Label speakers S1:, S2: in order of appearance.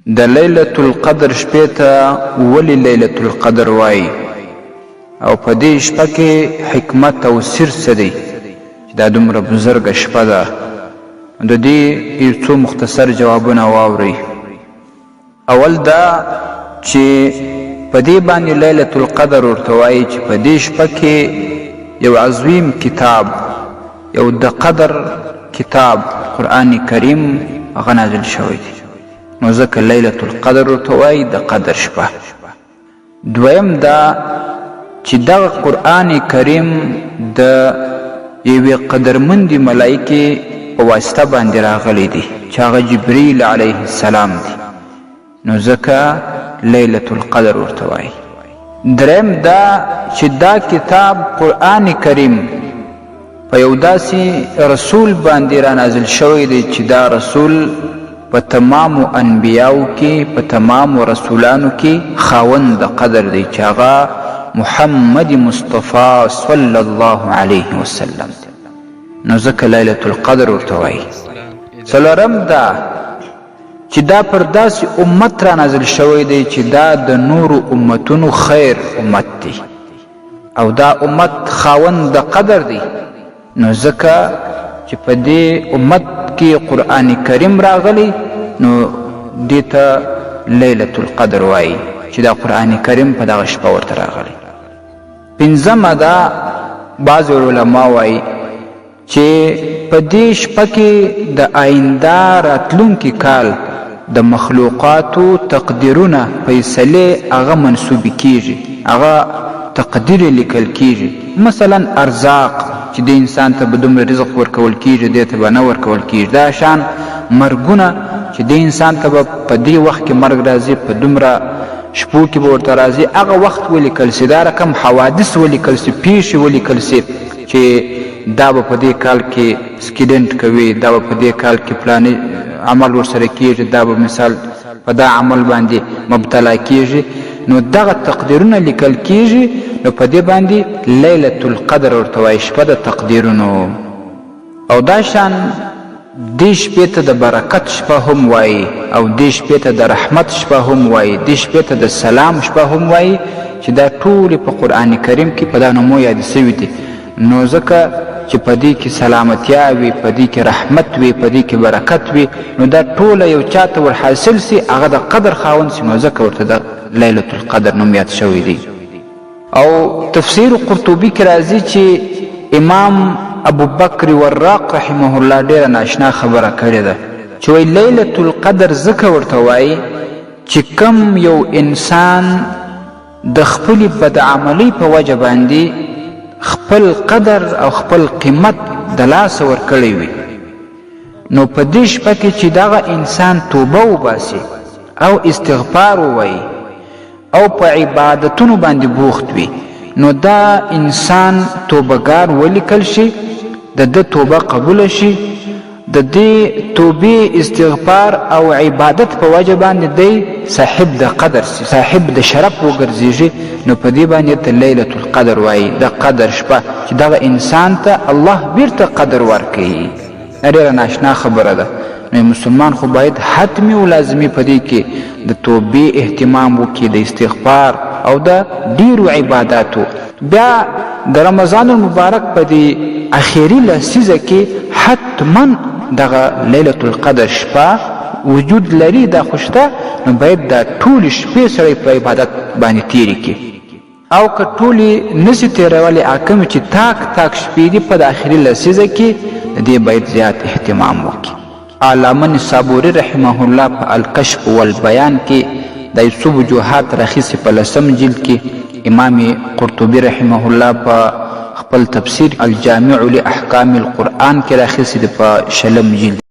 S1: د لیلة القدر شپې ته ولې لیلة القدر وایي او په دې شپه کې حکمت او سر څه دی چې دا دومره بزرګه شپه ده؟ د دې یو څو مختصر جوابونه واورئ. اول دا چې په دې باندې لیلة القدر ورته وایي چې په دې شپه کې یو عظیم کتاب، یو د قدر کتاب قرآن کریم هغه نازل شوی دی، نو ځکه لیلة القدر ورته وایي د قدر شپه. دویم دا چې دغه قرآن کریم د یوې قدرمندې ملایکې په واسطه باندې راغلی دی چې هغه جبریل علیه السلام دی، نو ځکه لیلة القدر ورته وایي. دریم دا چې دا کتاب قرآن کریم په یو داسې رسول باندې را نازل شوی دی چې دا رسول په تمامو انبیاو کې، په تمامو رسولانو کې خاوند د قدر دی چې هغه محمد مصطفی صلی الله علیه وسلم، نو ځکه لیلة القدر ورته وایي. څلورم دا چې دا پر داسې امت را نازل شوی دی چې دا د نورو امتونو خیر امت دی او دا امت خاوند د قدر دی، نو ځکه چې په دې امت کې قرآن کریم راغلی، نو دې ته لیلة القدر وایي چې دا قرآن کریم په دغه شپه ورته راغلی. پنځمه دا بعض علما وایي چې په دې شپه کې د آینده راتلونکي کال د مخلوقاتو تقدیرونه فیصلې هغه منسوبې کیږي، هغه تقدیر لیکل کیږي. مثلا ارزاق چې د انسان ته به دومره رزق ورکول کیږي، دې ته به نه ورکول کیږي. دا شان مرګونه چې د انسان ته به په دې وخت کې مرګ راځي، په دومره شپو کې به ورته راځي، هغه وخت ولیکل سي. دا رقم حوادث ولیکل سي، پیښې ولیکل سي چې دا به په دې کال کې سکیډنټ کوي، دا به په دې کال کې پلانې عمل ورسره کیږي، دا به مثال په دا عمل باندې مبتلا کیږي، نو دغه تقدیرونه لیکل کیږي. نو په دې باندې لیلة القدر ورته وایي، شپه د تقدیرونو. او دا شان دې شپې ته د برکت شپه هم وایي، او دې شپې ته د رحمت شپه هم وایي، دې شپې ته د سلام شپه هم وایي، چې دا ټولې په قرآن کریم کې په دا نومو یادې سوي دي. نو ځکه چې په دې کې سلامتیا وي، په دې کې رحمت وي، په دې کې برکت وي، نو دا ټوله یو چاته ور حاصل سي، هغه د قدر خاوند سي، نو ځکه ورته د لیلة القدر نوم یاد شوی دی. او تفسیر قرطبي کې راځي چې امام ابو بکر وراق رحمه الله ډیره ناشنا خبره کړې ده چې وایي لیلة القدر ځکه ورته وایي چې کم یو انسان د خپلې بدعملۍ په وجه باندې خپل قدر او خپل قیمت د لاسه ورکړی وي، نو په دې شپه کې چې دغه انسان توبه وباسي او استغفار ووایي او په عبادتونو باندې بوخت وي، نو دا انسان توبهګار ولیکل شي، د ده توبه قبوله شي، د دې توبې استغفار او عبادت په وجه باندې دی صاحب د قدر سي، صاحب د شرف وګرځېږي. نو په دې باندې ته لیلة القدر وایي، د قدر شپه چې دغه انسان ته الله بیرته قدر ورکوي. ډېره ناشنا خبره ده. نو مسلمان خو باید حتمي او لازمي په دې کې د توبې اهتمام وکړي، د استغفار او د ډیرو عباداتو. بیا د رمضان المبارک په دې اخیري لسیزه کې حتما دغه لیلة القدر شپه وجود لري، دا خوشته، نو باید دا ټولې شپې سړی په عبادت باندې تیرې کړي. او که ټولې نسي تیرولې، حاکم چې تاک تاک شپې دي په د اخري لسیزه کې، د دې باید زیات اهتمام وکړي. علامه نسابوري رحمه الله په الکشف والبیان کې د یو څو وجوهات راخیستې په 10 جلد کې، امام قرطبي رحمه الله په خپل تفسیر الجامع لاحکام القرآن کې راخیستې په 20 جلد